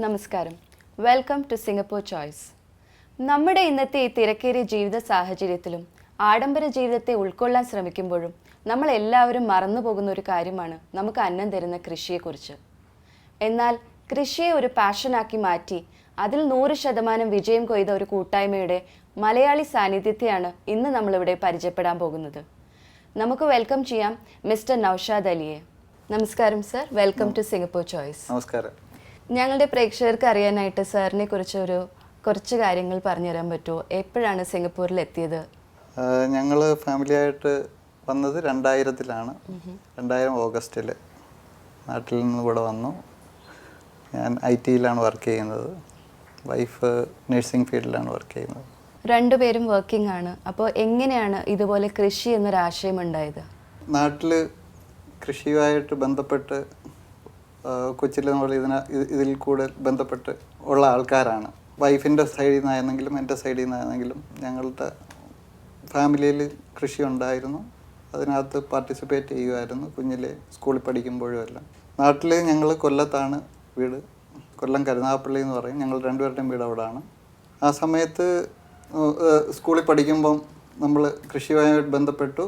നമസ്കാരം. Welcome to Singapore choice. നമ്മുടെ ഇന്നത്തെ ഈ തിരക്കേറിയ ജീവിത സാഹചര്യത്തിലും ആഡംബര ജീവിതത്തെ ഉൾക്കൊള്ളാൻ ശ്രമിക്കുമ്പോഴും നമ്മൾ എല്ലാവരും മറന്നു പോകുന്ന ഒരു കാര്യമാണ് നമുക്ക് അന്നം തരുന്ന കൃഷിയെക്കുറിച്ച്. എന്നാൽ കൃഷിയെ ഒരു പാഷനാക്കി മാറ്റി അതിൽ 100% വിജയം കൊയ്ത ഒരു കൂട്ടായ്മയുടെ മലയാളി സാന്നിധ്യത്തെയാണ് ഇന്ന് നമ്മളിവിടെ പരിചയപ്പെടാൻ പോകുന്നത്. നമുക്ക് വെൽക്കം ചെയ്യാം മിസ്റ്റർ നൗഷാദ് അലിയെ. നമസ്കാരം sir, welcome to Singapore choice. നമസ്കാരം. ഞങ്ങളുടെ പ്രേക്ഷകർക്ക് അറിയാനായിട്ട് സാറിനെ കുറിച്ച് കുറച്ച് കാര്യങ്ങൾ പറഞ്ഞു തരാൻ പറ്റുമോ? എപ്പോഴാണ് സിംഗപ്പൂരിൽ എത്തിയത്? ഞങ്ങൾ ഫാമിലിയായിട്ട് വന്നത് 2000-ലാണ്. 2000 ഓഗസ്റ്റിൽ നാട്ടിൽ നിന്ന് ഇവിടെ വന്നു. ഞാൻ IT-യിലാണ് വർക്ക് ചെയ്യുന്നത്. വൈഫ് നഴ്സിംഗ് ഫീൽഡിലാണ് വർക്ക് ചെയ്യുന്നത്. രണ്ടുപേരും വർക്കിംഗ് ആണ്. അപ്പോൾ എങ്ങനെയാണ് ഇതുപോലെ കൃഷി എന്നൊരാശയം ഉണ്ടായത്? നാട്ടിൽ കൃഷിയുമായിട്ട് ബന്ധപ്പെട്ട് കൊച്ചിയിൽ നമ്മൾ ഇതിൽ കൂടുതൽ ബന്ധപ്പെട്ട് ഉള്ള ആൾക്കാരാണ്. വൈഫിൻ്റെ സൈഡിൽ നിന്നായിരുന്നെങ്കിലും എൻ്റെ സൈഡിൽ നിന്നായിരുന്നെങ്കിലും ഞങ്ങളുടെ ഫാമിലിയിൽ കൃഷി ഉണ്ടായിരുന്നു. അതിനകത്ത് പാർട്ടിസിപ്പേറ്റ് ചെയ്യുമായിരുന്നു കുഞ്ഞിലെ, സ്കൂളിൽ പഠിക്കുമ്പോഴും എല്ലാം. നാട്ടിൽ ഞങ്ങൾ കൊല്ലത്താണ് വീട്. കൊല്ലം കരുനാഗപ്പള്ളി എന്ന് പറയും. ഞങ്ങൾ രണ്ടുപേരുടെയും വീട് അവിടെയാണ്. ആ സമയത്ത് സ്കൂളിൽ പഠിക്കുമ്പം നമ്മൾ കൃഷിയുമായിട്ട് ബന്ധപ്പെട്ടു,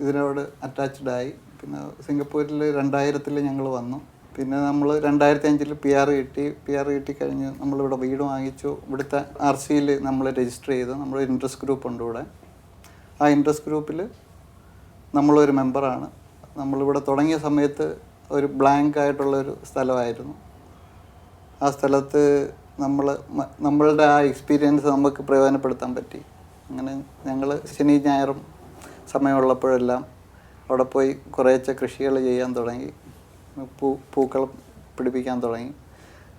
ഇതിനോട് അറ്റാച്ച്ഡായി. പിന്നെ സിംഗപ്പൂരിൽ 2000-ൽ ഞങ്ങൾ വന്നു. പിന്നെ നമ്മൾ 2005-ൽ PR കിട്ടിക്കഴിഞ്ഞ് നമ്മളിവിടെ വീട് വാങ്ങിച്ചു. ഇവിടുത്തെ RCയിൽ നമ്മൾ രജിസ്റ്റർ ചെയ്തു. നമ്മളൊരു ഇൻട്രസ്റ്റ് ഗ്രൂപ്പ് ഉണ്ട് ഇവിടെ. ആ ഇൻട്രസ്റ്റ് ഗ്രൂപ്പിൽ നമ്മളൊരു മെമ്പറാണ്. നമ്മളിവിടെ തുടങ്ങിയ സമയത്ത് ഒരു ബ്ലാങ്ക് ആയിട്ടുള്ളൊരു സ്ഥലമായിരുന്നു. ആ സ്ഥലത്ത് നമ്മളുടെ ആ എക്സ്പീരിയൻസ് നമുക്ക് പ്രയോജനപ്പെടുത്താൻ പറ്റി. അങ്ങനെ ഞങ്ങൾ ശനി ഞായറും സമയമുള്ളപ്പോഴെല്ലാം അവിടെ പോയി കുറേശ്ശെ കൃഷികൾ ചെയ്യാൻ തുടങ്ങി. പൂക്കൾ പിടിപ്പിക്കാൻ തുടങ്ങി.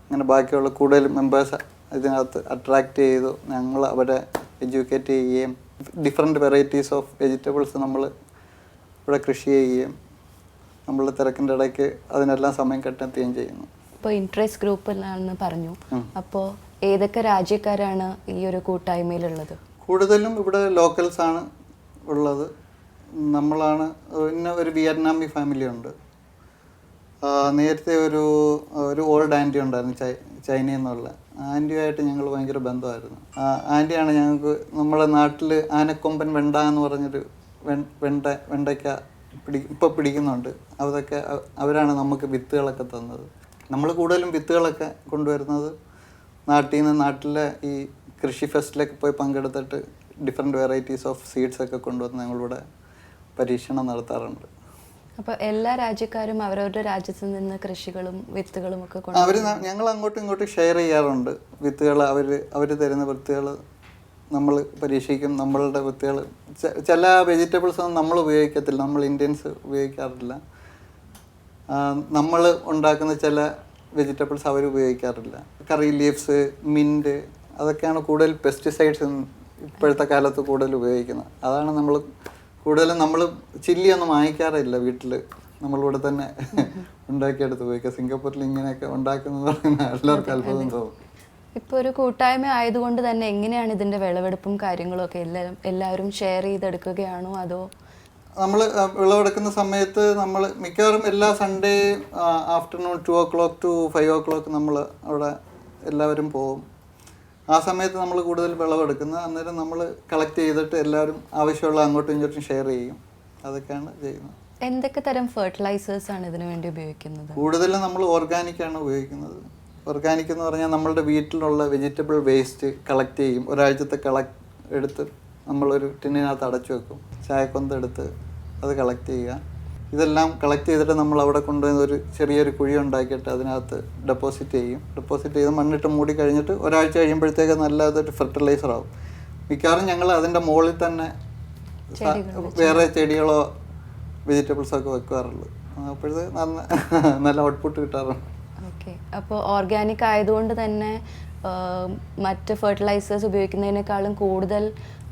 അങ്ങനെ ബാക്കിയുള്ള കൂടുതൽ മെമ്പേഴ്സ് ഇതിനകത്ത് അട്രാക്റ്റ് ചെയ്തു. ഞങ്ങൾ അവരെ എഡ്യൂക്കേറ്റ് ചെയ്യുകയും ഡിഫറെൻറ്റ് വെറൈറ്റീസ് ഓഫ് വെജിറ്റബിൾസ് നമ്മൾ ഇവിടെ കൃഷി ചെയ്യുകയും നമ്മൾ തിരക്കിൻ്റെ ഇടയ്ക്ക് അതിനെല്ലാം സമയം കണ്ടെത്തുകയും ചെയ്യുന്നു. ഇപ്പോൾ ഇൻട്രസ്റ്റ് ഗ്രൂപ്പിലാണെന്ന് പറഞ്ഞു. അപ്പോൾ ഏതൊക്കെ രാജ്യക്കാരാണ് ഈ ഒരു കൂട്ടായ്മയിലുള്ളത്? കൂടുതലും ഇവിടെ ലോക്കൽസാണ് ഉള്ളത്. നമ്മളാണ്. പിന്നെ ഒരു വിയറ്റ്നാമി ഫാമിലി ഉണ്ട്. നേരത്തെ ഒരു ഓൾഡ് ആൻറ്റി ഉണ്ടായിരുന്നു, ചൈനയിൽ നിന്നുള്ള. ആൻറ്റിയുമായിട്ട് ഞങ്ങൾ ഭയങ്കര ബന്ധമായിരുന്നു. ആൻറ്റിയാണ് ഞങ്ങൾക്ക് നമ്മളെ നാട്ടിൽ ആനക്കൊമ്പൻ വെണ്ട എന്ന് പറഞ്ഞൊരു വെണ്ടയ്ക്ക ഇപ്പോൾ പിടിക്കുന്നുണ്ട്. അതൊക്കെ അവരാണ് നമുക്ക് വിത്തുകളൊക്കെ തന്നത്. നമ്മൾ കൂടുതലും വിത്തുകളൊക്കെ കൊണ്ടുവരുന്നത് നാട്ടിലെ ഈ കൃഷി ഫെസ്റ്റിലൊക്കെ പോയി പങ്കെടുത്തിട്ട് ഡിഫറെൻറ്റ് വെറൈറ്റീസ് ഓഫ് സീഡ്സ് ഒക്കെ കൊണ്ടുവന്ന് ഞങ്ങളിവിടെ പരീക്ഷണം നടത്താറുണ്ട്. അപ്പോൾ എല്ലാ രാജ്യക്കാരും അവരവരുടെ രാജ്യത്ത് നിന്ന് കൃഷികളും വിത്തുകളും ഒക്കെ ഞങ്ങൾ അങ്ങോട്ടും ഇങ്ങോട്ടും ഷെയർ ചെയ്യാറുണ്ട്. വിത്തുകൾ അവർ തരുന്ന വിത്തുകൾ നമ്മൾ പരീക്ഷിക്കും. നമ്മളുടെ വിത്തുകൾ ചില വെജിറ്റബിൾസ് ഒന്നും നമ്മൾ ഉപയോഗിക്കത്തില്ല, നമ്മൾ ഇന്ത്യൻസ് ഉപയോഗിക്കാറില്ല. നമ്മൾ ഉണ്ടാക്കുന്ന ചില വെജിറ്റബിൾസ് അവർ ഉപയോഗിക്കാറില്ല. കറി ലീവ്സ്, മിൻറ്റ്, അതൊക്കെയാണ് കൂടുതൽ പെസ്റ്റിസൈഡ്സ് ഇപ്പോഴത്തെ കാലത്ത് കൂടുതൽ ഉപയോഗിക്കുന്നത്. അതാണ് നമ്മൾ ചില്ലിയൊന്നും വാങ്ങിക്കാറില്ല വീട്ടിൽ. നമ്മളിവിടെ തന്നെ ഉണ്ടാക്കിയെടുത്ത് ഉപയോഗിക്കുക. സിംഗപ്പൂരിൽ ഇങ്ങനെയൊക്കെ ഉണ്ടാക്കുന്നത് പറയുന്നത് എല്ലാവർക്കും അത്ഭുതം തോന്നും. ഇപ്പോൾ ഒരു കൂട്ടായ്മ ആയതുകൊണ്ട് തന്നെ എങ്ങനെയാണ് ഇതിൻ്റെ വിളവെടുപ്പും കാര്യങ്ങളും ഒക്കെ എല്ലാവരും ഷെയർ ചെയ്തെടുക്കുകയാണോ? അതോ നമ്മൾ വിളവെടുക്കുന്ന സമയത്ത് നമ്മൾ മിക്കവാറും എല്ലാ Sunday afternoon 2 o'clock to 5 o'clock നമ്മൾ അവിടെ എല്ലാവരും പോകും. ആ സമയത്ത് നമ്മൾ കൂടുതൽ വിളവെടുക്കുന്നത്. അന്നേരം നമ്മൾ കളക്ട് ചെയ്തിട്ട് എല്ലാവരും ആവശ്യമുള്ള അങ്ങോട്ടും ഇങ്ങോട്ടും ഷെയർ ചെയ്യും. അതൊക്കെയാണ് ചെയ്യുന്നത്. എന്തൊക്കെ തരം ഫെർട്ടിലൈസേഴ്സ് ആണ് ഇതിനു വേണ്ടി ഉപയോഗിക്കുന്നത്? കൂടുതലും നമ്മൾ ഓർഗാനിക്കാണ് ഉപയോഗിക്കുന്നത്. ഓർഗാനിക് എന്ന് പറഞ്ഞാൽ നമ്മളുടെ വീട്ടിലുള്ള വെജിറ്റബിൾ വേസ്റ്റ് കളക്ട് ചെയ്യും. ഒരാഴ്ചത്തെ എടുത്ത് നമ്മളൊരു ടിന്നിനകത്ത് അടച്ചു വെക്കും. ചായക്കൊന്തെടുത്ത് അത് കളക്ട് ചെയ്യുക. ഇതെല്ലാം കളക്ട് ചെയ്തിട്ട് നമ്മൾ അവിടെ കൊണ്ടുവന്ന് ഒരു ചെറിയൊരു കുഴി ഉണ്ടാക്കിയിട്ട് അതിനകത്ത് ഡെപ്പോസിറ്റ് ചെയ്ത് മണ്ണിട്ട് മൂടി കഴിഞ്ഞിട്ട് ഒരാഴ്ച കഴിയുമ്പോഴത്തേക്ക് നല്ലതൊരു ഫെർട്ടിലൈസർ ആവും. മിക്കവാറും ഞങ്ങൾ അതിൻ്റെ മുകളിൽ തന്നെ വേറെ ചെടികളോ വെജിറ്റബിൾസോ ഒക്കെ വെക്കാറുള്ളൂ. അപ്പോഴത്തേക്ക് നല്ല ഔട്ട്പുട്ട് കിട്ടാറുണ്ട്. ഓക്കെ. അപ്പോൾ ഓർഗാനിക് ആയതുകൊണ്ട് തന്നെ മറ്റ് ഫെർട്ടിലൈസേഴ്സ് ഉപയോഗിക്കുന്നതിനേക്കാളും കൂടുതൽ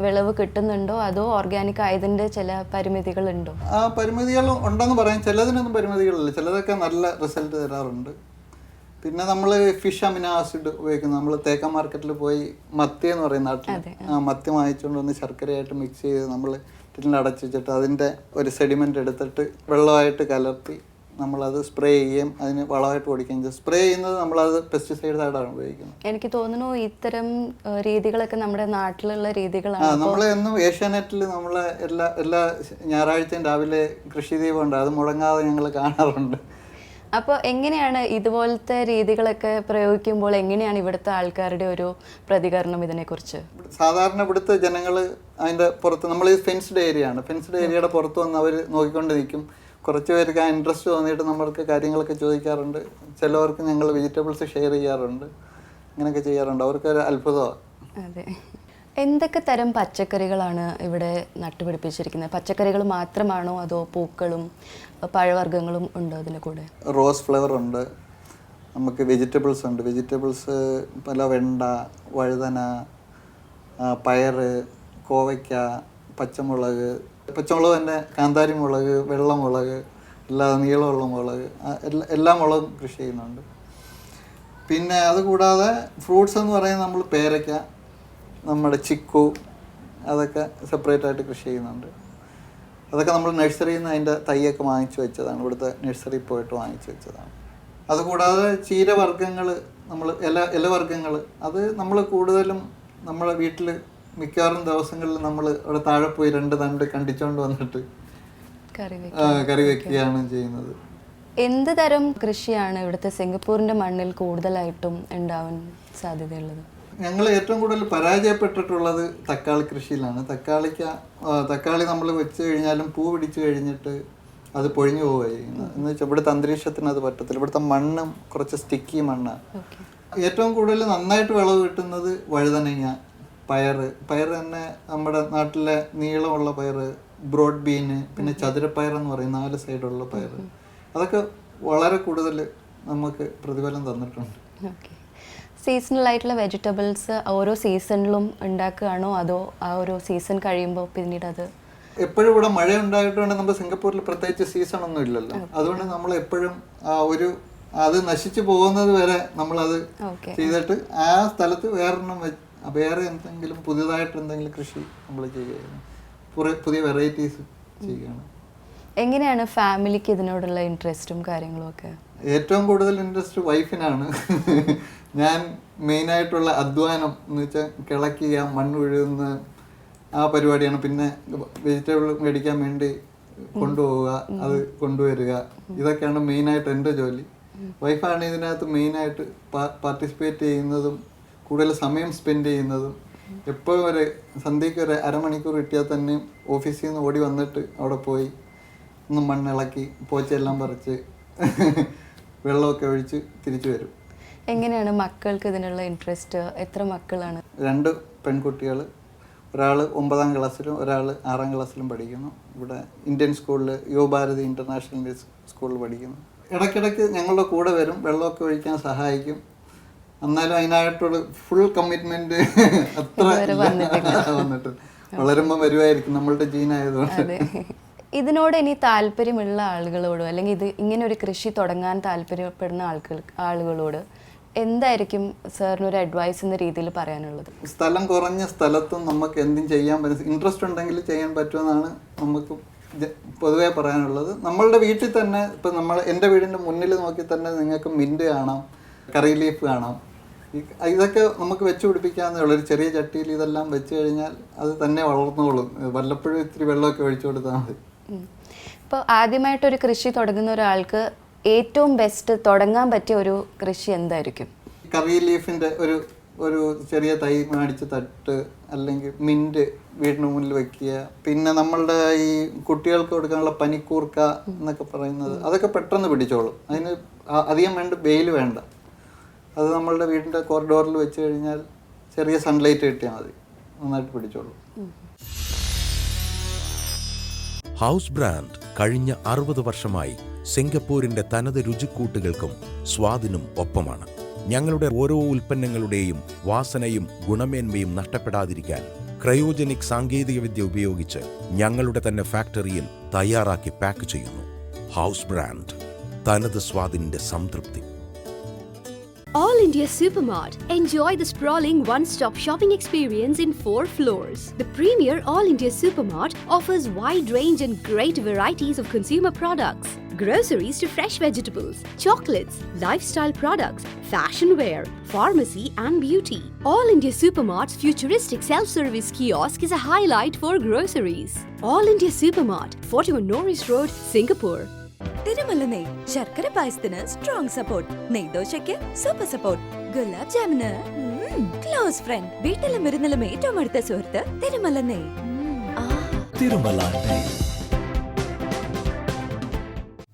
വിളവ് കിട്ടുന്നുണ്ടോ? അതോ ഓർഗാനിക് ആയതിൻ്റെ ചില പരിമിതികളുണ്ടോ? ആ പരിമിതികൾ ഉണ്ടെന്ന് പറയാം. ചിലതിനൊന്നും പരിമിതികളില്ല. ചിലതൊക്കെ നല്ല റിസൾട്ട് തരാറുണ്ട്. പിന്നെ നമ്മൾ ഫിഷ് അമിനോ ആസിഡ് ഉപയോഗിക്കുന്നത്. നമ്മൾ തേക്ക മാർക്കറ്റിൽ പോയി മത്തി എന്ന് പറയും നാട്ടിൽ, മത്തി വാങ്ങിച്ചുകൊണ്ട് വന്ന് ശർക്കരയായിട്ട് മിക്സ് ചെയ്ത് നമ്മൾ ടിന്നിൽ അടച്ചു വെച്ചിട്ട് അതിൻ്റെ ഒരു സെഡിമെൻ്റ് എടുത്തിട്ട് വെള്ളമായിട്ട് കലർത്തി നമ്മളത് സ്പ്രേ ചെയ്യുകയും അതിന് വളമായിട്ട് ഓടിക്കുകയും ചെയ്യും. സ്പ്രേ ചെയ്യുന്നത് നമ്മളത് പെസ്റ്റിസൈഡ്സ് ആയിട്ടാണ് ഉപയോഗിക്കുന്നത്. എനിക്ക് തോന്നുന്നു ഇത്തരം രീതികളൊക്കെ നമ്മുടെ നാട്ടിലുള്ള രീതികളാണ്. നമ്മൾ എന്നും ഏഷ്യാനെറ്റിൽ നമ്മളെ എല്ലാ ഞായറാഴ്ചയും രാവിലെ കൃഷി ദീപം ഉണ്ട്, അത് മുടങ്ങാതെ ഞങ്ങൾ കാണാറുണ്ട്. അപ്പോൾ എങ്ങനെയാണ് ഇതുപോലത്തെ രീതികളൊക്കെ പ്രയോഗിക്കുമ്പോൾ എങ്ങനെയാണ് ഇവിടുത്തെ ആൾക്കാരുടെ ഒരു പ്രതികരണം ഇതിനെക്കുറിച്ച്? സാധാരണ ഇവിടുത്തെ ജനങ്ങൾ അതിൻ്റെ പുറത്ത്, നമ്മൾ ഈ ഫെൻസ്ഡ് ഏരിയ ആണ്, ഫെൻസ്ഡ് ഏരിയയുടെ പുറത്ത് വന്ന് അവർ നോക്കിക്കൊണ്ട് നിൽക്കും. കുറച്ച് പേർക്ക് ആ ഇൻട്രസ്റ്റ് തോന്നിയിട്ട് നമ്മൾക്ക് കാര്യങ്ങളൊക്കെ ചോദിക്കാറുണ്ട്. ചിലവർക്ക് ഞങ്ങൾ വെജിറ്റബിൾസ് ഷെയർ ചെയ്യാറുണ്ട്, അങ്ങനെയൊക്കെ ചെയ്യാറുണ്ട്. അവർക്കൊരു അത്ഭുതമാണ്. അതെ. എന്തൊക്കെ തരം പച്ചക്കറികളാണ് ഇവിടെ നട്ടുപിടിപ്പിച്ചിരിക്കുന്നത്? പച്ചക്കറികൾ മാത്രമാണോ അതോ പൂക്കളും പഴവർഗ്ഗങ്ങളും ഉണ്ടോ അതിൻ്റെ കൂടെ? റോസ് ഫ്ലവർ ഉണ്ട്, നമുക്ക് വെജിറ്റബിൾസ് ഉണ്ട്. വെജിറ്റബിൾസ് പല വെണ്ട, വഴുതന, പയറ്, കോവയ്ക്ക, പച്ചമുളക് തന്നെ, കാന്താരി മുളക്, വെള്ളമുളക്, നീളമുള്ള മുളക്, എല്ലാ മുളകും കൃഷി ചെയ്യുന്നുണ്ട്. പിന്നെ അതുകൂടാതെ ഫ്രൂട്ട്സ് എന്ന് പറയുന്നത് നമ്മൾ പേരയ്ക്ക, നമ്മുടെ ചിക്കു, അതൊക്കെ സെപ്പറേറ്റ് ആയിട്ട് കൃഷി ചെയ്യുന്നുണ്ട്. അതൊക്കെ നമ്മൾ നഴ്സറിയിൽ നിന്ന് അതിൻ്റെ തൈയൊക്കെ വാങ്ങിച്ചു വെച്ചതാണ്, ഇവിടുത്തെ നഴ്സറിയിൽ പോയിട്ട് വാങ്ങിച്ചു വെച്ചതാണ്. അതുകൂടാതെ ചീരവർഗ്ഗങ്ങൾ, നമ്മൾ ഇലവർഗ്ഗങ്ങൾ, അത് നമ്മൾ കൂടുതലും നമ്മളെ വീട്ടിൽ മിക്കവാറും ദിവസങ്ങളിൽ നമ്മൾ അവിടെ താഴെ പോയി 2 തണ്ട് കണ്ടിച്ചുകൊണ്ട് വന്നിട്ട് കറി വെക്കുകയാണ് ചെയ്യുന്നത്. എന്ത് തരം കൃഷിയാണ് ഇവിടുത്തെ സിംഗപ്പൂരിൻ്റെ മണ്ണിൽ കൂടുതലായിട്ടും ഉണ്ടാവാൻ സാധ്യതയുള്ളത്? ഞങ്ങൾ ഏറ്റവും കൂടുതൽ പരാജയപ്പെട്ടിട്ടുള്ളത് തക്കാളി കൃഷിയിലാണ്. തക്കാളി നമ്മൾ വെച്ച് കഴിഞ്ഞാലും പൂ പിടിച്ചു കഴിഞ്ഞിട്ട് അത് പൊഴിഞ്ഞു പോവുക ചെയ്യുന്നത്. എന്ന് വെച്ചാൽ ഇവിടുത്തെ അന്തരീക്ഷത്തിന് അത് പറ്റത്തില്ല. ഇവിടുത്തെ മണ്ണും കുറച്ച് സ്റ്റിക്കി മണ്ണാണ്. ഏറ്റവും കൂടുതൽ നന്നായിട്ട് വിളവ് കിട്ടുന്നത് വഴുതനങ്ങ, പയറ് തന്നെ നമ്മുടെ നാട്ടിലെ നീളമുള്ള പയറ്, ബ്രോഡ് ബീന്, പിന്നെ ചതുരപ്പയർ എന്ന് പറയും, 4 സൈഡുള്ള പയറ്, അതൊക്കെ വളരെ കൂടുതൽ നമുക്ക് പ്രതിഫലം തന്നിട്ടുണ്ട്. സീസണൽ ആയിട്ടുള്ള വെജിറ്റബിൾസ് ഓരോ സീസണിലും ഉണ്ടാക്കുകയാണോ അതോ ആ ഒരു സീസൺ കഴിയുമ്പോൾ പിന്നീട് അത്? എപ്പോഴും ഇവിടെ മഴ ഉണ്ടായിട്ടുണ്ട്. നമ്മുടെ സിംഗപ്പൂരിൽ പ്രത്യേകിച്ച് സീസൺ ഒന്നും ഇല്ലല്ലോ, അതുകൊണ്ട് നമ്മൾ എപ്പോഴും അത് നശിച്ചു പോകുന്നത് വരെ നമ്മളത് ചെയ്തിട്ട് ആ സ്ഥലത്ത് വേറെ എന്തെങ്കിലും പുതിയതായിട്ട് എന്തെങ്കിലും കൃഷി നമ്മൾ ചെയ്യുകയാണ്, പുതിയ വെറൈറ്റീസ് ചെയ്യുകയാണ്. എങ്ങനെയാണ് ഫാമിലിക്ക് ഇതിനോടുള്ള ഇൻട്രസ്റ്റും കാര്യങ്ങളും ഒക്കെ? ഏറ്റവും കൂടുതൽ ഇൻട്രസ്റ്റ് വൈഫിനാണ്. ഞാൻ മെയിനായിട്ടുള്ള അധ്വാനം എന്ന് വെച്ചാൽ കിളക്കുക, മണ്ണ് ഉഴുന്ന ആ പരിപാടിയാണ്. പിന്നെ വെജിറ്റബിൾ മേടിക്കാൻ വേണ്ടി കൊണ്ടുപോവുക, അത് കൊണ്ടുവരിക, ഇതൊക്കെയാണ് മെയിനായിട്ട് എൻ്റെ ജോലി. വൈഫാണ് ഇതിനകത്ത് മെയിനായിട്ട് പാർട്ടിസിപ്പേറ്റ് ചെയ്യുന്നതും കൂടുതൽ സമയം സ്പെൻഡ് ചെയ്യുന്നതും. എപ്പോഴും സന്ധ്യയ്ക്ക് 1/2 മണിക്കൂർ കിട്ടിയാൽ തന്നെ ഓഫീസിൽ നിന്ന് ഓടി വന്നിട്ട് അവിടെ പോയി ഒന്ന് മണ്ണിളക്കി പോച്ചയെല്ലാം പറിച്ച് വെള്ളമൊക്കെ ഒഴിച്ച് തിരിച്ചു വരും. എങ്ങനെയാണ് മക്കൾക്ക് ഇതിനുള്ള ഇൻട്രസ്റ്റ്? എത്ര മക്കളാണ്? 2 പെൺകുട്ടികൾ, ഒരാൾ 9ാം ക്ലാസ്സിലും ഒരാൾ 6ാം ക്ലാസ്സിലും പഠിക്കുന്നു. ഇവിടെ ഇന്ത്യൻ സ്കൂളിൽ യുവഭാരതി ഇൻ്റർനാഷണൽ സ്കൂളിൽ പഠിക്കുന്നു. ഇടയ്ക്കിടയ്ക്ക് ഞങ്ങളുടെ കൂടെ വരും, വെള്ളമൊക്കെ ഒഴിക്കാൻ സഹായിക്കും. എന്നാലും അതിനായിട്ടുള്ള ഫുൾ കമ്മിറ്റ്മെൻറ്റ് അത്ര വന്നിട്ട് വളരുമ്പോൾ വരുമായിരിക്കും, നമ്മളുടെ ജീനായതുകൊണ്ട്. ഇതിനോട് ഇനി താല്പര്യമുള്ള ആളുകളോട് അല്ലെങ്കിൽ ഇങ്ങനെ ഒരു കൃഷി തുടങ്ങാൻ താല്പര്യപ്പെടുന്ന ആളുകളോട് എന്തായിരിക്കും സാറിനൊരു അഡ്വൈസ് എന്ന രീതിയിൽ പറയാനുള്ളത്? സ്ഥലം കുറഞ്ഞ സ്ഥലത്തും നമുക്ക് എന്തും ചെയ്യാൻ പറ്റും, ഇൻട്രസ്റ്റ് ഉണ്ടെങ്കിൽ ചെയ്യാൻ പറ്റുമെന്നാണ് നമുക്ക് പൊതുവേ പറയാനുള്ളത്. നമ്മളുടെ വീട്ടിൽ തന്നെ ഇപ്പം എൻ്റെ വീടിൻ്റെ മുന്നിൽ നോക്കി തന്നെ നിങ്ങൾക്ക് മിൻറ്റ് കാണാം, കറി ലീഫ് കാണാം. ഇതൊക്കെ നമുക്ക് വെച്ച് പിടിപ്പിക്കാവുന്നേ ഉള്ളൂ. ഒരു ചെറിയ ചട്ടിയിൽ ഇതെല്ലാം വെച്ച് കഴിഞ്ഞാൽ അത് തന്നെ വളർന്നോളും. വല്ലപ്പോഴും ഇത്തിരി വെള്ളമൊക്കെ ഒഴിച്ചു കൊടുത്താൽ മതി. ഇപ്പോൾ ആദ്യമായിട്ടൊരു കൃഷി തുടങ്ങുന്ന ഒരാൾക്ക് ഏറ്റവും ബെസ്റ്റ് തുടങ്ങാൻ പറ്റിയ ഒരു കൃഷി എന്തായിരിക്കും? കറി ലീഫിൻ്റെ ഒരു ചെറിയ തൈ മേടിച്ച് തട്ട്, അല്ലെങ്കിൽ മിൻറ്റ് വീടിന് മുന്നിൽ വെക്കുക. പിന്നെ നമ്മളുടെ ഈ കുട്ടികൾക്ക് കൊടുക്കാനുള്ള പനിക്കൂർക്ക എന്നൊക്കെ പറയുന്നത്, അതൊക്കെ പെട്ടെന്ന് പിടിച്ചോളും. അതിന് അധികം വെയിൽ വേണ്ട. അത് നമ്മളുടെ വീടിൻ്റെ കോറിഡോറിൽ വെച്ച് കഴിഞ്ഞാൽ ചെറിയ സൺലൈറ്റ് കിട്ടിയാൽ മതി, നന്നായിട്ട് പിടിച്ചോളും. ഹൗസ് ബ്രാൻഡ് കഴിഞ്ഞ 60 വർഷമായി സിംഗപ്പൂരിന്റെ തനത് രുചിക്കൂട്ടുകൾക്കും സ്വാദിനും ഒപ്പമാണ്. ഞങ്ങളുടെ ഓരോ ഉൽപ്പന്നങ്ങളുടെയും വാസനയും ഗുണമേന്മയും നഷ്ടപ്പെടാതിരിക്കാൻ ക്രയോജനിക് സാങ്കേതികവിദ്യ ഉപയോഗിച്ച് ഞങ്ങളുടെ തന്നെ ഫാക്ടറിയിൽ തയ്യാറാക്കി പാക്ക് ചെയ്യുന്നു. ഹൗസ് ബ്രാൻഡ്, തനത് സ്വാദിന്റെ സംതൃപ്തി. All India Supermart. Enjoy the sprawling one-stop shopping experience in 4 floors. The premier All India Supermart offers wide range and great varieties of consumer products. groceries to fresh vegetables, chocolates, lifestyle products, fashion wear, pharmacy and beauty. All India Supermart's futuristic self-service kiosk is a highlight for groceries. All India Supermart, 41 Norris Road, Singapore. Tirumala നെയ് ശർക്കര പായസത്തിന് strong support, നെയ്ദോശയ്ക്ക് super support, ഗുലാബ് ജാമിന് close friend, വീട്ടിലും വിരുന്നിലും ഏറ്റവും അടുത്ത സുഹൃത്ത് തിരുമല നെയ്. തിരുമല നെയ്.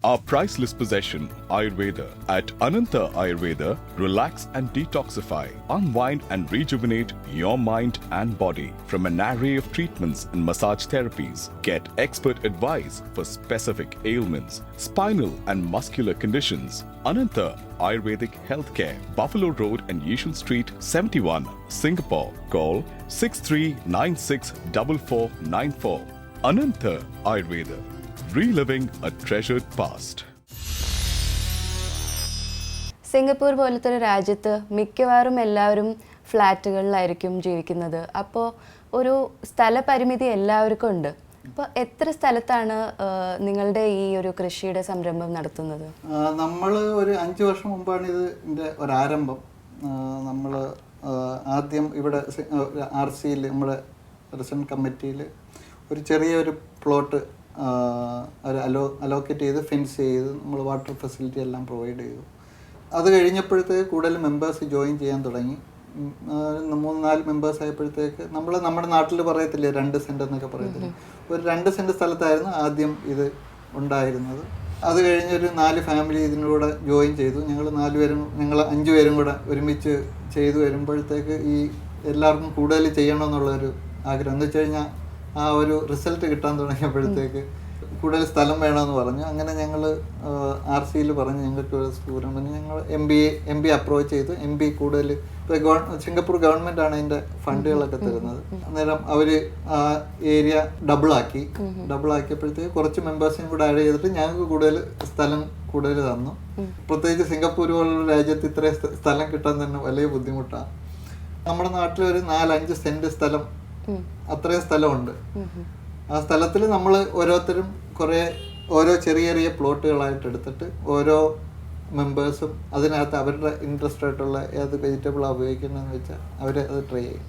Our priceless possession, Ayurveda. At Ananta Ayurveda, relax and detoxify, unwind and rejuvenate your mind and body. From an array of treatments and massage therapies, get expert advice for specific ailments, spinal and muscular conditions. Ananta Ayurvedic Healthcare, Buffalo Road and Yishun Street, 71, Singapore. Call 63964494. Ananta Ayurveda. Reliving a treasured past. Singapore പോലത്തെ ഒരു രാജ്യത്ത് മിക്കവാറും എല്ലാവരും ഫ്ലാറ്റുകളിലായിരിക്കും ജീവിക്കുന്നത്. അപ്പോൾ ഒരു സ്ഥലപരിമിതി എല്ലാവർക്കും ഉണ്ട്. അപ്പോൾ എത്ര സ്ഥലത്താണ് നിങ്ങളുടെ ഈ ഒരു കൃഷിയുടെ സംരംഭം നടത്തുന്നത്? നമ്മൾ ഒരു 5 വർഷം മുമ്പാണ് ഇതിൻ്റെ ഒരാരംഭം. നമ്മൾ ആദ്യം ഇവിടെ RCയിൽ നമ്മുടെ റെസിഡൻറ്റ് കമ്മിറ്റിയിൽ ഒരു ചെറിയൊരു പ്ലോട്ട് അലോക്കേറ്റ് ചെയ്ത് ഫെൻസ് ചെയ്ത് നമ്മൾ വാട്ടർ ഫെസിലിറ്റി എല്ലാം പ്രൊവൈഡ് ചെയ്തു. അത് കഴിഞ്ഞപ്പോഴത്തേക്ക് കൂടുതൽ മെമ്പേഴ്സ് ജോയിൻ ചെയ്യാൻ തുടങ്ങി. 3-4 മെമ്പേഴ്സ് ആയപ്പോഴത്തേക്ക് നമ്മുടെ നാട്ടിൽ പറയത്തില്ലേ 2 സെൻറ്റ് എന്നൊക്കെ പറയത്തില്ലേ, ഒരു 2 സെൻറ്റ് സ്ഥലത്തായിരുന്നു ആദ്യം ഇത് ഉണ്ടായിരുന്നത്. അത് കഴിഞ്ഞൊരു 4 ഫാമിലി ഇതിനൂടെ ജോയിൻ ചെയ്തു. ഞങ്ങൾ 5 പേരും കൂടെ ഒരുമിച്ച് ചെയ്തു വരുമ്പോഴത്തേക്ക് ഈ എല്ലാവർക്കും കൂടുതൽ ചെയ്യണമെന്നുള്ളൊരു ആഗ്രഹം എന്ന് വെച്ച് കഴിഞ്ഞാൽ ആ ഒരു റിസൾട്ട് കിട്ടാൻ തുടങ്ങിയപ്പോഴത്തേക്ക് കൂടുതൽ സ്ഥലം വേണമെന്ന് പറഞ്ഞു. അങ്ങനെ ഞങ്ങൾ RCയിൽ പറഞ്ഞ് ഞങ്ങൾക്ക് ഒരു സ്കൂളുണ്ടെന്ന് ഞങ്ങൾ MB അപ്രോച്ച് ചെയ്തു. MB കൂടുതൽ ഇപ്പോൾ സിംഗപ്പൂർ ഗവൺമെൻറ്റാണ് അതിൻ്റെ ഫണ്ടുകളൊക്കെ തരുന്നത്. അന്നേരം അവർ ആ ഏരിയ ഡബിളാക്കിയപ്പോഴത്തേക്ക് കുറച്ച് മെമ്പേഴ്സിനും കൂടെ ആഡ് ചെയ്തിട്ട് ഞങ്ങൾക്ക് സ്ഥലം കൂടുതൽ തന്നു. പ്രത്യേകിച്ച് സിംഗപ്പൂർ പോലുള്ള രാജ്യത്ത് ഇത്രയും സ്ഥലം കിട്ടാൻ തന്നെ വലിയ ബുദ്ധിമുട്ടാണ്. നമ്മുടെ നാട്ടിലൊരു 4-5 സെൻറ്റ് സ്ഥലം, അത്രയും സ്ഥലമുണ്ട്. ആ സ്ഥലത്തിൽ നമ്മൾ ഓരോരുത്തരും ഓരോ ചെറിയ ചെറിയ പ്ലോട്ടുകളായിട്ട് എടുത്തിട്ട് ഓരോ മെമ്പേഴ്സും അതിനകത്ത് അവരുടെ ഇൻട്രസ്റ്റ് ആയിട്ടുള്ള ഏത് വെജിറ്റബിളാണ് ഉപയോഗിക്കുന്നതെന്ന് വെച്ചാൽ അവർ അത് ട്രൈ ചെയ്യും.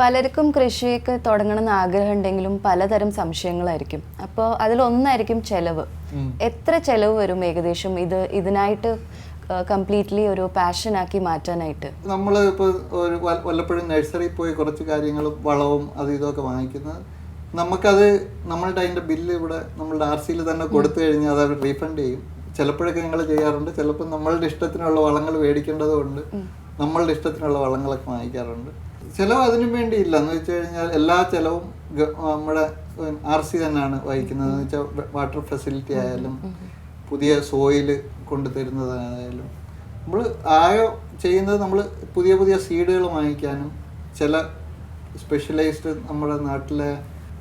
പലർക്കും കൃഷിയൊക്കെ തുടങ്ങണമെന്ന് ആഗ്രഹം ഉണ്ടെങ്കിലും പലതരം സംശയങ്ങളായിരിക്കും. അപ്പോൾ അതിലൊന്നായിരിക്കും ചെലവ്. എത്ര ചെലവ് വരും ഏകദേശം ഇതിനായിട്ട് കംപ്ലീറ്റ്ലി ഒരു പാഷനാക്കി മാറ്റാനായിട്ട്? നമ്മൾ ഇപ്പോൾ വല്ലപ്പോഴും നഴ്സറിയിൽ പോയി കുറച്ച് കാര്യങ്ങളും വളവും ഇതൊക്കെ വാങ്ങിക്കുന്നത്, നമ്മളുടെ അതിൻ്റെ ബില്ല് ഇവിടെ നമ്മളുടെ RCയിൽ തന്നെ കൊടുത്തു കഴിഞ്ഞാൽ അത് അവർ റീഫണ്ട് ചെയ്യും. ചിലപ്പോഴൊക്കെ ഞങ്ങൾ ചെയ്യാറുണ്ട്. ചിലപ്പോൾ നമ്മളുടെ ഇഷ്ടത്തിനുള്ള വളങ്ങൾ മേടിക്കേണ്ടതുകൊണ്ട് നമ്മളുടെ ഇഷ്ടത്തിനുള്ള വളങ്ങളൊക്കെ വാങ്ങിക്കാറുണ്ട്. ചിലവ് അതിനു വേണ്ടിയില്ല എന്ന് വെച്ച് കഴിഞ്ഞാൽ എല്ലാ ചിലവും നമ്മുടെ RC തന്നെയാണ് വഹിക്കുന്നത്. എന്ന് വെച്ചാൽ വാട്ടർ ഫെസിലിറ്റി ആയാലും പുതിയ സോയിൽ കൊണ്ടുതരുന്നതായാലും നമ്മൾ ചെയ്യുന്നത് നമ്മൾ പുതിയ സീഡുകൾ വാങ്ങിക്കാനും ചില സ്പെഷ്യലൈസ്ഡ് നമ്മുടെ നാട്ടിലെ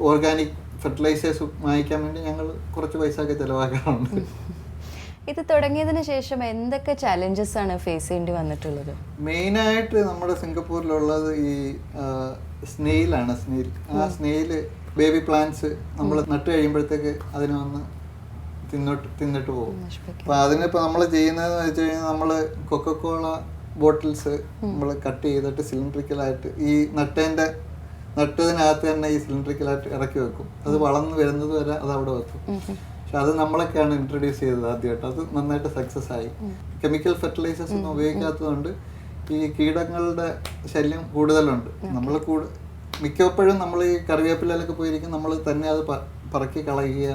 ഓർഗാനിക് ഫെർട്ടിലൈസേഴ്സ് വാങ്ങിക്കാൻ വേണ്ടി ഞങ്ങൾ കുറച്ച് പൈസയൊക്കെ ചിലവാക്കാറുണ്ട്. ഇത് തുടങ്ങിയതിന് ശേഷം എന്തൊക്കെ ചാലഞ്ചസ് ആണ് ഫേസ് ചെയ്യേണ്ടി വന്നിട്ടുള്ളത്? മെയിനായിട്ട് നമ്മുടെ സിംഗപ്പൂരിലുള്ളത് ഈ സ്നെയിലാണ്. ആ സ്നെയില് ബേബി പ്ലാന്റ്സ് നമ്മൾ നട്ട് കഴിയുമ്പോഴത്തേക്ക് അതിനെ വന്ന് തിന്നിട്ട് പോകും. അപ്പോൾ അതിനിപ്പോൾ നമ്മൾ ചെയ്യുന്നതെന്ന് വെച്ച് കഴിഞ്ഞാൽ നമ്മൾ കൊക്കക്കോള ബോട്ടിൽസ് നമ്മൾ കട്ട് ചെയ്തിട്ട് സിലിണ്ടറിക്കലായിട്ട് ഈ നട്ടതിനകത്ത് തന്നെ ഈ സിലിണ്ടറിക്കലായിട്ട് ഇറക്കി വെക്കും. അത് വളർന്ന് വരുന്നത് വരെ അത് അവിടെ വെക്കും. പക്ഷെ അത് നമ്മളൊക്കെയാണ് ഇൻട്രൊഡ്യൂസ് ചെയ്തത് ആദ്യമായിട്ട്. അത് നന്നായിട്ട് സക്സസ് ആയി. കെമിക്കൽ ഫെർട്ടിലൈസേഴ്സ് ഒന്നും ഉപയോഗിക്കാത്തതുകൊണ്ട് ഈ കീടങ്ങളുടെ ശല്യം കൂടുതലുണ്ട്. മിക്കപ്പോഴും നമ്മൾ ഈ കറിവേപ്പിലൊക്കെ പോയിരിക്കും, നമ്മൾ തന്നെ അത് പറക്കി കളയുക,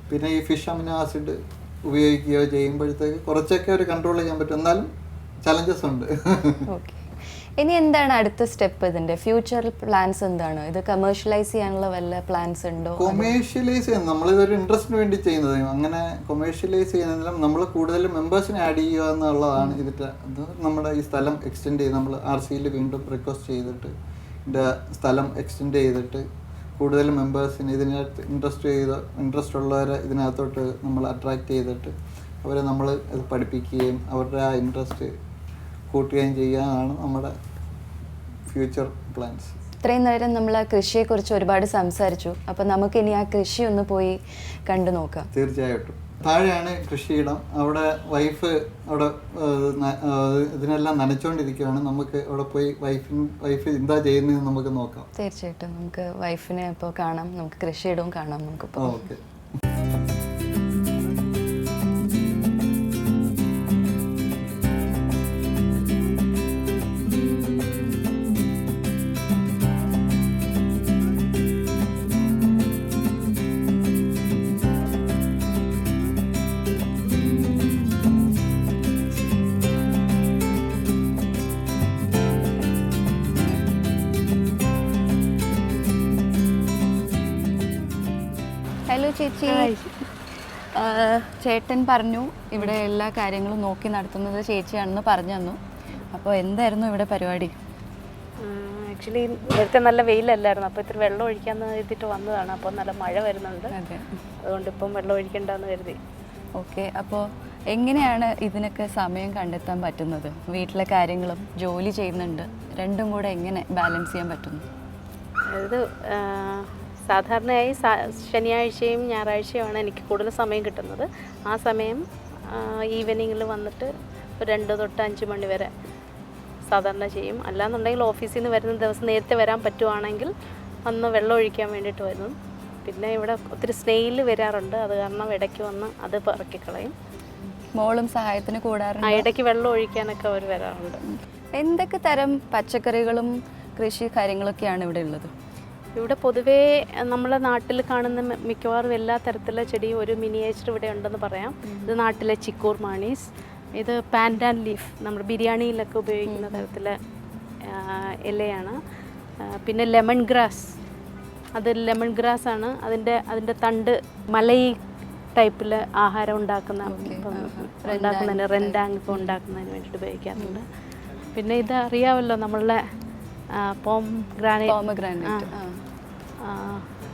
പിന്നെ ഈ ഫിഷ് അമിനോ ആസിഡ് ഉപയോഗിക്കുകയോ ചെയ്യുമ്പോഴത്തേക്ക് കുറച്ചൊക്കെ ഒരു കൺട്രോൾ ചെയ്യാൻ പറ്റും. എന്നാലും ചലഞ്ചസ് ഉണ്ട്. ഇനി എന്താണ് അടുത്ത സ്റ്റെപ്പ്? ഇതിന്റെ ഫ്യൂച്ചർ പ്ലാൻസ് എന്താണ്? ഇത് കമേഴ്ഷ്യലൈസ് ചെയ്യാനുള്ള വല്ല പ്ലാൻസ് ഉണ്ടോ? കൊമേഴ്ഷ്യലൈസ് ചെയ്യുന്നത് നമ്മളിതൊരു ഇൻട്രസ്റ്റിന് വേണ്ടി ചെയ്യുന്നത്. അങ്ങനെ കൊമേഴ്ഷ്യലൈസ് ചെയ്യുന്നതിലും നമ്മൾ കൂടുതൽ മെമ്പേഴ്സിനെ ആഡ് ചെയ്യുക എന്നുള്ളതാണ് ഇതിൻ്റെ. നമ്മുടെ ഈ സ്ഥലം എക്സ്റ്റെൻഡ് ചെയ്ത് നമ്മൾ RCയിൽ വീണ്ടും റിക്വസ്റ്റ് ചെയ്തിട്ട് സ്ഥലം എക്സ്റ്റെൻഡ് ചെയ്തിട്ട് കൂടുതൽ മെമ്പേഴ്സിന് ഇതിനകത്ത് ഇൻട്രസ്റ്റ് ഉള്ളവരെ ഇതിനകത്തോട്ട് നമ്മൾ അട്രാക്റ്റ് ചെയ്തിട്ട് അവരെ നമ്മൾ ഇത് പഠിപ്പിക്കുകയും അവരുടെ ആ ഇൻട്രസ്റ്റ് കൂട്ടുകയും ചെയ്യാനാണ് നമ്മുടെ ഫ്യൂച്ചർ പ്ലാൻസ്. ഇത്രയും നേരം നമ്മൾ ആ കൃഷിയെക്കുറിച്ച് ഒരുപാട് സംസാരിച്ചു. അപ്പോൾ നമുക്കിനി ആ കൃഷി ഒന്ന് പോയി കണ്ടു നോക്കാം. തീർച്ചയായിട്ടും. താഴെയാണ് കൃഷിയിടം. അവിടെ വൈഫ് അവിടെ ഇതിനെല്ലാം നനച്ചുകൊണ്ടിരിക്കുകയാണ്. നമുക്ക് അവിടെ പോയി വൈഫ് എന്താ ചെയ്യുന്നതെന്ന് നമുക്ക് നോക്കാം. തീർച്ചയായിട്ടും നമുക്ക് വൈഫിനെ ഇപ്പോൾ കാണാം, നമുക്ക് കൃഷിയിടവും കാണാം നമുക്കിപ്പോൾ. ഓക്കെ. ഹലോ ചേച്ചി. ചേട്ടൻ പറഞ്ഞു ഇവിടെ എല്ലാ കാര്യങ്ങളും നോക്കി നടത്തുന്നത് ചേച്ചിയാണെന്ന് പറഞ്ഞു തന്നു. അപ്പോൾ എന്തായിരുന്നു ഇവിടെ പരിപാടി? ആക്ച്വലി നേരത്തെ നല്ല വെയിലല്ലായിരുന്നു, അപ്പോൾ ഇത്തിരി വെള്ളം ഒഴിക്കാമെന്ന് കരുതിയിട്ട് വന്നതാണ്. അപ്പോൾ നല്ല മഴ വരുന്നുണ്ട്, അതെ, അതുകൊണ്ട് ഇപ്പം വെള്ളം ഒഴിക്കണ്ടെന്ന് കരുതി. ഓക്കെ. അപ്പോൾ എങ്ങനെയാണ് ഇതിനൊക്കെ സമയം കണ്ടെത്താൻ പറ്റുന്നത്? വീട്ടിലെ കാര്യങ്ങളും ജോലി ചെയ്യുന്നുണ്ട്, രണ്ടും കൂടെ എങ്ങനെ ബാലൻസ് ചെയ്യാൻ പറ്റുന്നു? ഇത് സാധാരണയായി ശനിയാഴ്ചയും ഞായറാഴ്ചയുമാണ് എനിക്ക് കൂടുതൽ സമയം കിട്ടുന്നത്. ആ സമയം ഈവനിങ്ങിൽ വന്നിട്ട് 2 തൊട്ട് 5 മണി വരെ സാധാരണ ചെയ്യും. അല്ലാന്നുണ്ടെങ്കിൽ ഓഫീസിൽ നിന്ന് വരുന്ന ദിവസം നേരത്തെ വരാൻ പറ്റുവാണെങ്കിൽ വന്ന് വെള്ളം ഒഴിക്കാൻ വേണ്ടിയിട്ട് വരും. പിന്നെ ഇവിടെ ഒത്തിരി സ്നെയിൽ വരാറുണ്ട്, അത് കാരണം ഇടയ്ക്ക് വന്ന് അത് പറക്കിക്കളയും. മോളും സഹായത്തിന് കൂടാറുണ്ട്? ഇടയ്ക്ക് വെള്ളം ഒഴിക്കാനൊക്കെ അവർ വരാറുണ്ട്. എന്തൊക്കെ തരം പച്ചക്കറികളും കൃഷി കാര്യങ്ങളൊക്കെയാണ് ഇവിടെ ഉള്ളത്? ഇവിടെ പൊതുവേ നമ്മളെ നാട്ടിൽ കാണുന്ന മിക്കവാറും എല്ലാ തരത്തിലുള്ള ചെടിയും ഒരു മിനിയേച്ചർ ഇവിടെ ഉണ്ടെന്ന് പറയാം. ഇത് നാട്ടിലെ ചിക്കൂർ മാണീസ്, ഇത് പാൻഡാൻ ലീഫ്, നമ്മൾ ബിരിയാണിയിലൊക്കെ ഉപയോഗിക്കുന്ന തരത്തിലെ ഇലയാണ്. പിന്നെ ലെമൺ ഗ്രാസ്, അത് ലെമൺ ഗ്രാസ് ആണ്. അതിൻ്റെ തണ്ട് മലയി ടൈപ്പിൽ ആഹാരം ഉണ്ടാക്കുന്നതിന് റെൻഡാങ് ഇപ്പോൾ ഉണ്ടാക്കുന്നതിന് വേണ്ടിയിട്ട് ഉപയോഗിക്കാറുണ്ട്. പിന്നെ ഇത് അറിയാമല്ലോ നമ്മളുടെ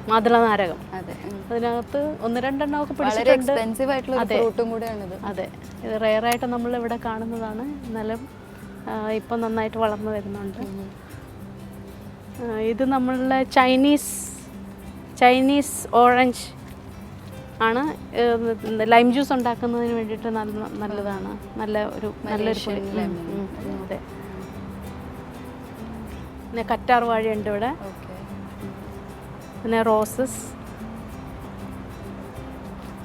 മാതളനാരകം, അതെ, അതിനകത്ത് 1-2 എണ്ണമൊക്കെ വളരെ എക്സ്പെൻസീവ് ആയിട്ടുള്ള ഒരു ഫ്രൂട്ടും കൂടെയാണിത്. അതെ, ഇത് റെയറായിട്ട് നമ്മളിവിടെ കാണുന്നതാണ്. എന്നാലും ഇപ്പം നന്നായിട്ട് വളർന്നു വരുന്നുണ്ട്. ഇത് നമ്മളുടെ ചൈനീസ് ഓറഞ്ച് ആണ്. ലൈം ജ്യൂസ് ഉണ്ടാക്കുന്നതിന് വേണ്ടിയിട്ട് നല്ലതാണ്. നല്ലൊരു അതെ. പിന്നെ കറ്റാർ വാഴയുണ്ട് ഇവിടെ. പിന്നെ റോസസ്,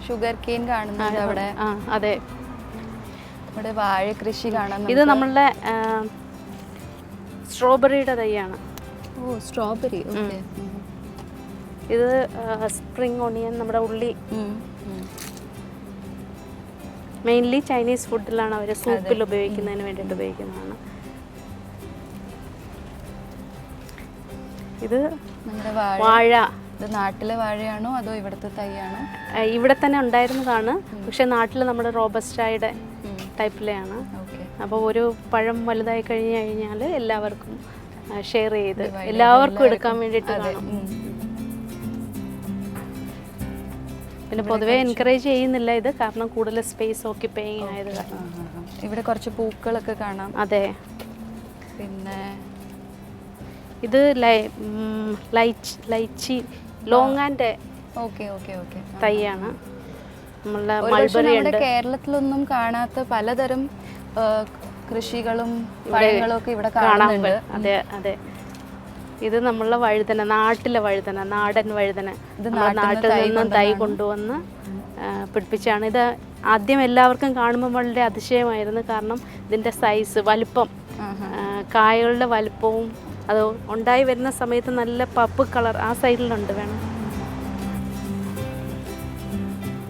ഷുഗർ കെയിൻ കാണുന്നുണ്ട് അവിടെ. അതെ, ഇവിടെ വാഴ കൃഷി കാണാൻ. ഇത് നമ്മളുടെ സ്ട്രോബെറിയുടെ തൈയാണ്. ഓ, സ്ട്രോബെറി. ഇത് സ്പ്രിംഗ് ഓണിയൻ, നമ്മുടെ ഉള്ളി. മെയിൻലി ചൈനീസ് ഫുഡിലാണ് അവർ സൂപ്പിൽ ഉപയോഗിക്കുന്നതിന് വേണ്ടിയിട്ട് ഉപയോഗിക്കുന്നതാണ്. ഇത് നമ്മുടെ വാഴ. ഇത് നാട്ടിലെ വാഴയാണോ അതോ ഇവിടുത്തെ തൈയാണോ? ഇവിടെ തന്നെ ഉണ്ടായിരുന്നതാണ്, പക്ഷെ നാട്ടിൽ നമ്മുടെ റോബസ്റ്റയുടെ ടൈപ്പിലെയാണ്. അപ്പോൾ ഒരു പഴം വലുതായി കഴിഞ്ഞാൽ എല്ലാവർക്കും ഷെയർ ചെയ്ത് എല്ലാവർക്കും എടുക്കാൻ വേണ്ടിയിട്ട് കാണും. പിന്നെ പൊതുവെ എൻകറേജ് ചെയ്യുന്നില്ല ഇത്, കാരണം കൂടുതൽ സ്പേസ് ഓക്യുപ്പൈയിങ് ആയത് കാരണം. ഇവിടെ കുറച്ച് പൂക്കളൊക്കെ കാണാം. അതെ. പിന്നെ ഇത് ലൈച്ചി ലോങ്ങാൻ്റെ തൈയാണ്. നമ്മളുടെ മൾബറി ഉണ്ട്. കേരളത്തിലൊന്നും കാണാത്ത പലതരം കൃഷികളും പഴങ്ങളും ഒക്കെ ഇവിടെ കാണാനുണ്ട്. അതെ അതെ. ഇത് നമ്മളുടെ വഴുതന, നാട്ടിലെ വഴുതന, നാടൻ വഴുതന. നാട്ടിൽ നിന്നും തൈ കൊണ്ടുവന്ന് പിടിപ്പിച്ചാണ്. ഇത് ആദ്യം എല്ലാവർക്കും കാണുമ്പോൾ വളരെ അതിശയമായിരുന്നു, കാരണം ഇതിൻ്റെ സൈസ്, വലിപ്പം, കായകളുടെ വലിപ്പവും അത് ഉണ്ടായി വരുന്ന സമയത്ത് നല്ല പപ്പ് കളർ ആ സൈഡിലുണ്ട്. വേണം.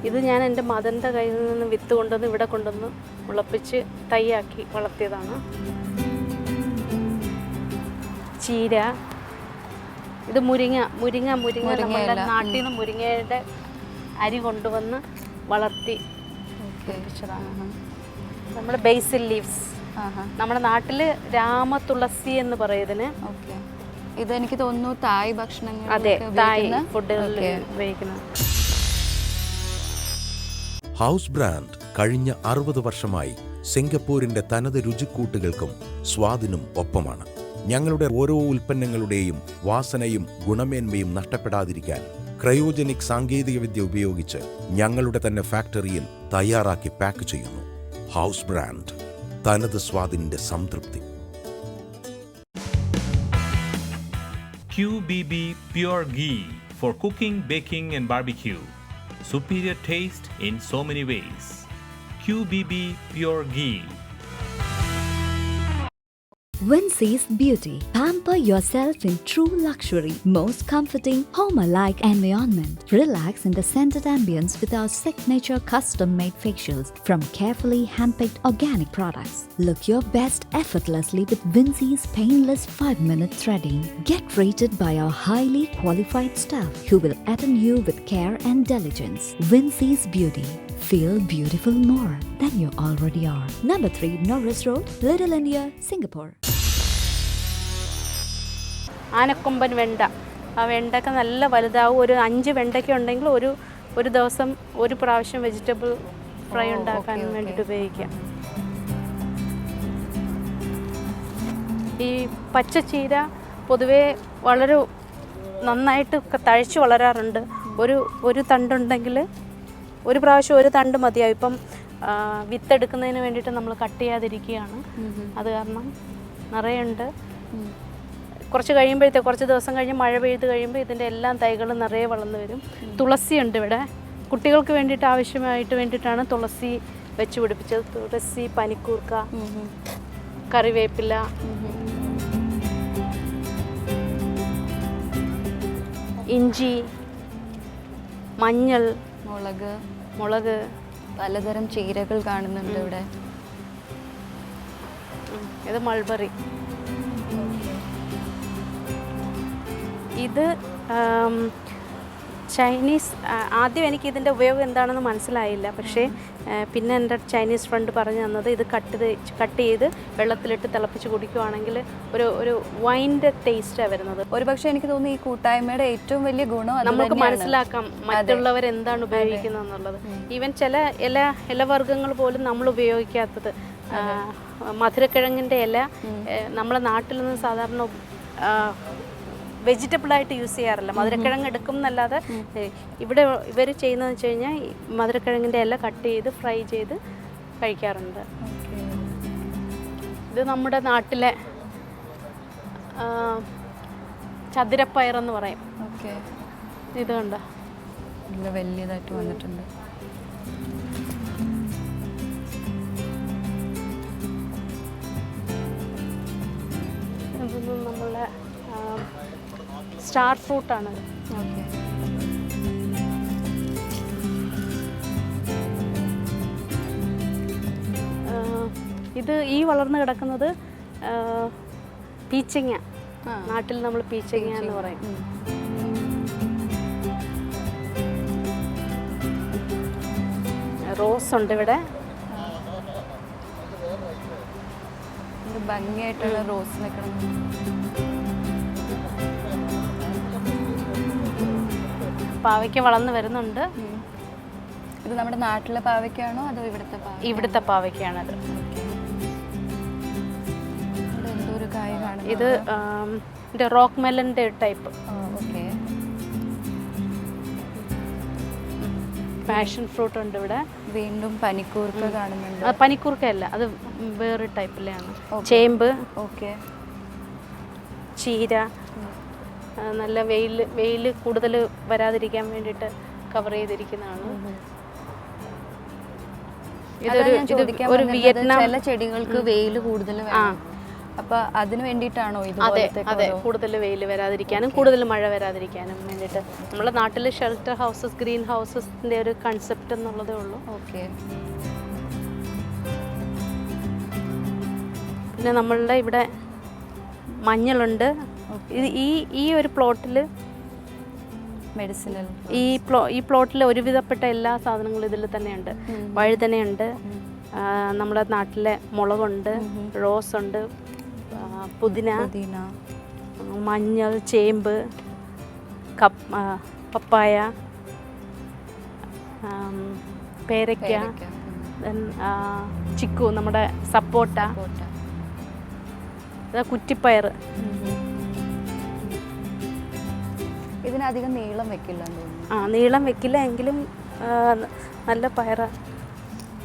ഇത് ഞാൻ എൻ്റെ മദറിൻ്റെ കയ്യിൽ നിന്ന് വിത്ത് കൊണ്ടുവന്ന് ഇവിടെ കൊണ്ടുവന്ന് മുളപ്പിച്ച് തൈയാക്കി വളർത്തിയതാണ്. ചീര, ഇത് മുരിങ്ങ നമ്മുടെ നാട്ടിൽ നിന്ന് മുരിങ്ങയുടെ അരി കൊണ്ടുവന്ന് വളർത്തി പിടിപ്പിച്ചതാണ്. നമ്മുടെ ബേസിൽ ലീവ്സ്, നമ്മുടെ നാട്ടിൽ രാമതുളസി എന്ന് പറയുന്നതിന്. ഇതെനിക്ക് തോന്നുന്നു തായ് ഭക്ഷണങ്ങൾ, അതെ, തായ് ഫുഡുകളിൽ ഉപയോഗിക്കുന്ന. ഹൗസ് ബ്രാൻഡ് കഴിഞ്ഞ 60 വർഷമായി സിംഗപ്പൂരിന്റെ തനത് രുചിക്കൂട്ടുകൾക്കും സ്വാദിനും ഒപ്പമാണ്. ഞങ്ങളുടെ ഓരോ ഉൽപ്പന്നങ്ങളുടെയും വാസനയും ഗുണമേന്മയും നഷ്ടപ്പെടാതിരിക്കാൻ ക്രയോജനിക് സാങ്കേതികവിദ്യ ഉപയോഗിച്ച് ഞങ്ങളുടെ തന്നെ ഫാക്ടറിയിൽ തയ്യാറാക്കി പാക്ക് ചെയ്യുന്നു. ഹൗസ് ബ്രാൻഡ്, തനത് സ്വാദിന്റെ സംതൃപ്തി. QBB Pure Ghee for cooking, baking and barbecue. Superior taste in so many ways. QBB Pure Ghee. Vincy's Beauty. Pamper yourself in true luxury. Most comforting, home-alike environment. Relax in the scented ambience with our signature custom-made facials from carefully hand-picked organic products. Look your best effortlessly with Vincy's painless 5-minute threading. Get treated by our highly qualified staff who will attend you with care and diligence. Vincy's Beauty. Feel beautiful more than you already are. Number 3 Norris Road, Little India, Singapore. ആനക്കൊമ്പൻ വെണ്ട, ആ വെണ്ടയ്ക്ക നല്ല വലുതാവും. ഒരു 5 വെണ്ടയ്ക്ക ഉണ്ടെങ്കിൽ ഒരു ദിവസം ഒരു പ്രാവശ്യം വെജിറ്റബിൾ ഫ്രൈ ഉണ്ടാക്കാൻ വേണ്ടിയിട്ട് ഉപയോഗിക്കാം. ഈ പച്ചച്ചീര പൊതുവേ വളരെ നന്നായിട്ട് തഴച്ച് വളരാറുണ്ട്. ഒരു തണ്ടുണ്ടെങ്കിൽ ഒരു പ്രാവശ്യം ഒരു തണ്ട് മതിയാവും. ഇപ്പം വിത്തെടുക്കുന്നതിന് വേണ്ടിയിട്ട് നമ്മൾ കട്ട് ചെയ്യാതിരിക്കുകയാണ്. അത് കാരണം നിറയുണ്ട്. കുറച്ച് ദിവസം കഴിഞ്ഞ് മഴ പെയ്ത് കഴിയുമ്പോൾ ഇതിൻ്റെ എല്ലാം തൈകളും നിറയെ വളർന്നു വരും. തുളസിയുണ്ട് ഇവിടെ. കുട്ടികൾക്ക് വേണ്ടിയിട്ട് വേണ്ടിയിട്ടാണ് തുളസി വെച്ച് പിടിപ്പിച്ചത്. തുളസി, പനിക്കൂർക്ക, കറിവേപ്പില, ഇഞ്ചി, മഞ്ഞൾ, മുളക്, പലതരം ചീരകൾ കാണുന്നുണ്ട് ഇവിടെ. ഇത് മൾബറി. ഇത് ചൈനീസ്. ആദ്യം എനിക്ക് ഇതിൻ്റെ ഉപയോഗം എന്താണെന്ന് മനസ്സിലായില്ല. പക്ഷേ പിന്നെ എൻ്റെ ചൈനീസ് ഫ്രണ്ട് പറഞ്ഞു തന്നത് ഇത് കട്ട് ചെയ്ത് വെള്ളത്തിലിട്ട് തിളപ്പിച്ച് കുടിക്കുവാണെങ്കിൽ ഒരു വൈൻ്റെ ടേസ്റ്റാണ് വരുന്നത്. ഒരുപക്ഷെ എനിക്ക് തോന്നുന്നു ഈ കൂട്ടായ്മയുടെ ഏറ്റവും വലിയ ഗുണം നമുക്ക് മനസ്സിലാക്കാം മറ്റുള്ളവർ എന്താണ് ഉപയോഗിക്കുന്നത് എന്നുള്ളത്. ഈവൻ ചില ഇലവർഗ്ഗങ്ങൾ പോലും നമ്മൾ ഉപയോഗിക്കാത്തത്. മധുരക്കിഴങ്ങിൻ്റെ ഇല നമ്മളെ നാട്ടിൽ നിന്ന് സാധാരണ വെജിറ്റബിളായിട്ട് യൂസ് ചെയ്യാറില്ല. മധുരക്കിഴങ്ങ് എടുക്കും എന്നല്ലാതെ ഇവർ ചെയ്യുന്നതെന്ന് വെച്ച് കഴിഞ്ഞാൽ മധുരക്കിഴങ്ങിൻ്റെ ഇല കട്ട് ചെയ്ത് ഫ്രൈ ചെയ്ത് കഴിക്കാറുണ്ട്. ഇത് നമ്മുടെ നാട്ടിലെ ചതുരപ്പയറെന്ന് പറയും. ഇത് കണ്ടോ, വലിയതായിട്ട് വന്നിട്ടുണ്ട്. ഇതൊന്നും നമ്മളെ സ്റ്റാർ ഫ്രൂട്ടാണത്. ഇത് ഈ വളർന്ന് കിടക്കുന്നത് പീച്ചങ്ങ. നാട്ടിൽ നമ്മൾ പീച്ചങ്ങ എന്ന് പറയും. റോസ് ഉണ്ട് ഇവിടെ. ഭംഗിയായിട്ടുള്ള റോസ് നിൽക്കണം. പാവയ്ക്ക വളർന്ന് വരുന്നുണ്ട്. ഇത് നമ്മുടെ നാട്ടിലെ പാവയ്ക്കാണോ അതോ ഇവിടുത്തെ പാവയ്ക്കാണത്. എന്തൊരു കായ കാണും. ഇത് റോക്ക് മെലൻ്റെ ടൈപ്പ്. പാഷൻ ഫ്രൂട്ട് ഉണ്ട് ഇവിടെ. വീണ്ടും പനിക്കൂർക്ക കാണുന്നുണ്ട്. പനിക്കൂർക്കയല്ല, അത് വേറെ ടൈപ്പിലെയാണ്. ചേമ്പ്, ചീര. നല്ല വെയിൽ കൂടുതൽ വരാതിരിക്കാൻ വേണ്ടിയിട്ട് കവർ ചെയ്തിരിക്കുന്നതാണ്. ഒരു വിയറ്റ്നാം. ചില ചെടികൾക്ക് വെയിൽ കൂടുതൽ വേണം. അപ്പൊ അതിന് വേണ്ടിയിട്ടാണോ ഇത്? അതെ, കൂടുതൽ വെയിൽ വരാതിരിക്കാനും കൂടുതൽ മഴ വരാതിരിക്കാനും വേണ്ടിയിട്ട്. നമ്മുടെ നാട്ടിൽ ഷെൽട്ടർ ഹൗസസ്, ഗ്രീൻ ഹൗസസിന്റെ ഒരു കൺസെപ്റ്റ് എന്നുള്ളതേ ഉള്ളൂ. പിന്നെ നമ്മളുടെ ഇവിടെ മഞ്ഞളുണ്ട്. ഈ ഒരു പ്ലോട്ടിൽ മെഡിസിനൽ, ഈ പ്ലോട്ടിൽ ഒരുവിധപ്പെട്ട എല്ലാ സാധനങ്ങളും ഇതിൽ തന്നെയുണ്ട്. വഴുതനയുണ്ട്, നമ്മുടെ നാട്ടിലെ മുളകുണ്ട്, റോസ് ഉണ്ട്, പുതിന, മഞ്ഞൾ, ചേമ്പ്, പപ്പായ, പേരയ്ക്ക, ചിക്കു, നമ്മുടെ സപ്പോട്ട, കുറ്റിപ്പയർ. ഇതിനധികം നീളം വെക്കില്ല തോന്നുന്നു. നീളം വെക്കില്ല എങ്കിലും നല്ല പയർ,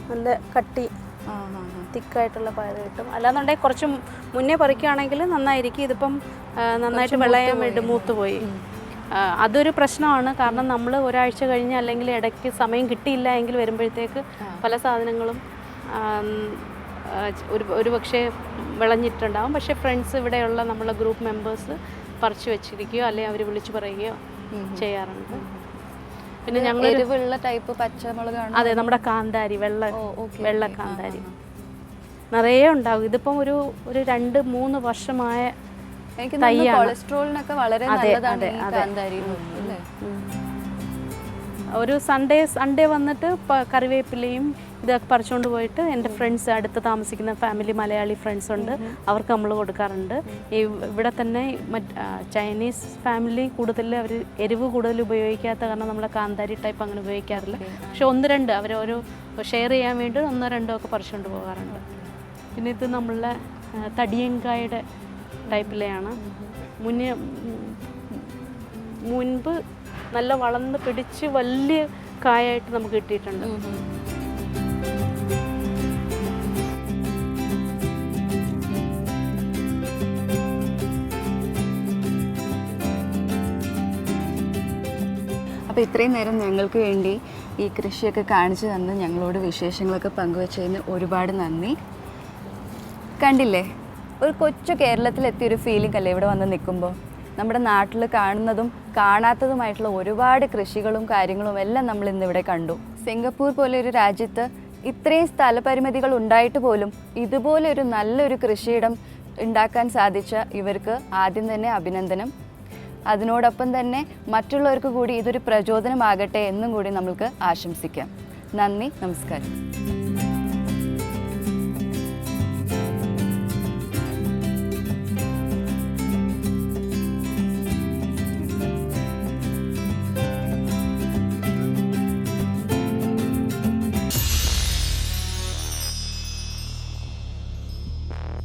നല്ല കട്ടി തിക്കായിട്ടുള്ള പയർ കിട്ടും. അല്ലാന്നുണ്ടെങ്കിൽ കുറച്ച് മുന്നേ പറിക്കുകയാണെങ്കിൽ നന്നായിരിക്കും. ഇതിപ്പം നന്നായിട്ട് വിളയാൻ വേണ്ടി മൂത്തുപോയി. അതൊരു പ്രശ്നമാണ്. കാരണം നമ്മൾ ഒരാഴ്ച കഴിഞ്ഞ് അല്ലെങ്കിൽ ഇടയ്ക്ക് സമയം കിട്ടിയില്ല എങ്കിൽ വരുമ്പോഴത്തേക്ക് പല സാധനങ്ങളും ഒരു പക്ഷേ വിളഞ്ഞിട്ടുണ്ടാവും. പക്ഷേ ഫ്രണ്ട്സ് ഇവിടെയുള്ള നമ്മളെ ഗ്രൂപ്പ് മെമ്പേഴ്സ് പറിച്ചു വെച്ചിരിക്കുകയോ അല്ലെങ്കിൽ അവർ വിളിച്ചു പറയുകയോ ചെയ്യാറുണ്ട്. പിന്നെ ഞങ്ങൾ എരിവുള്ള ടൈപ്പ് പച്ചമുളകാണ്. അതെ, നമ്മുടെ കാന്താരി, വെള്ള കാന്താരി നിറയെ ഉണ്ടാകും. ഇതിപ്പം ഒരു 2-3 വർഷമായ തൈയാണ്. കൊളസ്ട്രോളിനൊക്കെ വളരെ നല്ലതാണ് ഈ കാന്താരി അല്ലേ? ഒരു സൺഡേ വന്നിട്ട് കറിവേപ്പിലയും ഇതൊക്കെ പറിച്ചുകൊണ്ട് പോയിട്ട് എൻ്റെ ഫ്രണ്ട്സ്, അടുത്ത് താമസിക്കുന്ന ഫാമിലി മലയാളി ഫ്രണ്ട്സ് ഉണ്ട്, അവർക്ക് നമ്മൾ കൊടുക്കാറുണ്ട്. ഇവിടെ തന്നെ ചൈനീസ് ഫാമിലി കൂടുതൽ അവർ എരിവ് കൂടുതൽ ഉപയോഗിക്കാത്ത കാരണം നമ്മളെ കാന്താരി ടൈപ്പ് അങ്ങനെ ഉപയോഗിക്കാറില്ല. പക്ഷെ 1-2 അവർ ഒരു ഷെയർ ചെയ്യാൻ വേണ്ടി 1-2 ഒക്കെ പറിച്ചുകൊണ്ട് പോകാറുണ്ട്. പിന്നെ ഇത് നമ്മളെ തടിയങ്കായുടെ ടൈപ്പിലെയാണ്. മുൻപ് നല്ല വളർന്ന് പിടിച്ച് വലിയ കായായിട്ട് നമുക്ക് കിട്ടിയിട്ടുണ്ട്. അപ്പോൾ ഇത്രയും നേരം ഞങ്ങൾക്ക് വേണ്ടി ഈ കൃഷിയൊക്കെ കാണിച്ചു തന്ന് ഞങ്ങളോട് വിശേഷങ്ങളൊക്കെ പങ്കുവച്ചതിന് ഒരുപാട് നന്ദി. കണ്ടില്ലേ, ഒരു കൊച്ചു കേരളത്തിലെത്തിയൊരു ഫീലിംഗ് അല്ലേ ഇവിടെ വന്ന് നിൽക്കുമ്പോൾ? നമ്മുടെ നാട്ടിൽ കാണുന്നതും കാണാത്തതുമായിട്ടുള്ള ഒരുപാട് കൃഷികളും കാര്യങ്ങളും എല്ലാം നമ്മൾ ഇന്നിവിടെ കണ്ടു. സിംഗപ്പൂർ പോലെ ഒരു രാജ്യത്ത് ഇത്രയും സ്ഥലപരിമിതികൾ ഉണ്ടായിട്ട് പോലും ഇതുപോലെ ഒരു നല്ലൊരു കൃഷിയിടം ഉണ്ടാക്കാൻ സാധിച്ച ഇവർക്ക് ആദ്യം തന്നെ അഭിനന്ദനം. അതിനോടൊപ്പം തന്നെ മറ്റുള്ളവർക്ക് കൂടി ഇതൊരു പ്രചോദനമാകട്ടെ എന്നും കൂടി നമുക്ക് ആശംസിക്കാം. നന്ദി, നമസ്കാരം.